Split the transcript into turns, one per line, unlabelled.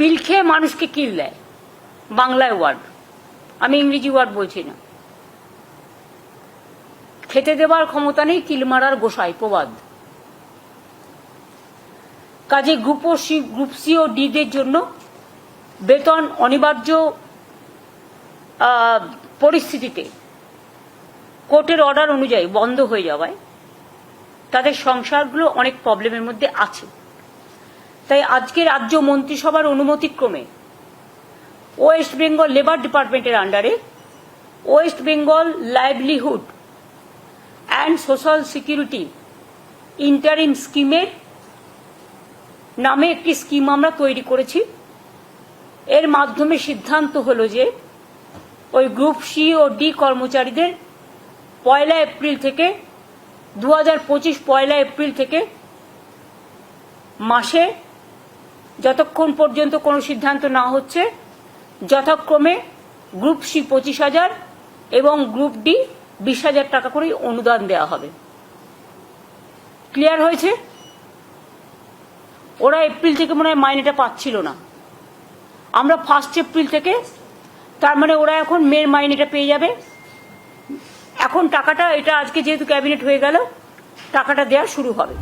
পিল খেয়ে মানুষকে কিল দেয়, বাংলায় ওয়ার্ড, আমি ইংরেজি ওয়ার্ড বলছি না। খেতে দেবার ক্ষমতা নেই, কিল মারার গোসাই, প্রবাদ। কাজে গ্রুপ সি ও ডিদের জন্য বেতন অনিবার্য পরিস্থিতিতে কোর্টের অর্ডার অনুযায়ী বন্ধ হয়ে যাওয়ায় তাদের সংসারগুলো অনেক প্রবলেমের মধ্যে আছে। তাই আজকে রাজ্য মন্ত্রিসভার অনুমতিক্রমে ওয়েস্ট বেঙ্গল লেবার ডিপার্টমেন্টের আন্ডারে West Bengal livelihood and social security interim স্কিমের নামে একটি স্কিম আমরা তৈরি করেছি। এর মাধ্যমে সিদ্ধান্ত হলো যে ওই গ্রুপ সি ও ডি কর্মচারীদের 1 এপ্রিল থেকে 2025 1 এপ্রিল থেকে মাসে যতক্ষণ পর্যন্ত কোনো সিদ্ধান্ত না হচ্ছে যথাক্রমে গ্রুপ সি 25,000 এবং গ্রুপ ডি 20,000 টাকা করে অনুদান দেওয়া হবে। ক্লিয়ার হয়েছে? ওরা এপ্রিল থেকে মনে হয় মাইনেটা পাচ্ছিল না, আমরা 1 এপ্রিল থেকে, তার মানে ওরা এখন মের মাইনেটা পেয়ে যাবে। এখন টাকাটা, এটা আজকে যেহেতু ক্যাবিনেট হয়ে গেল, টাকাটা দেওয়া শুরু হবে।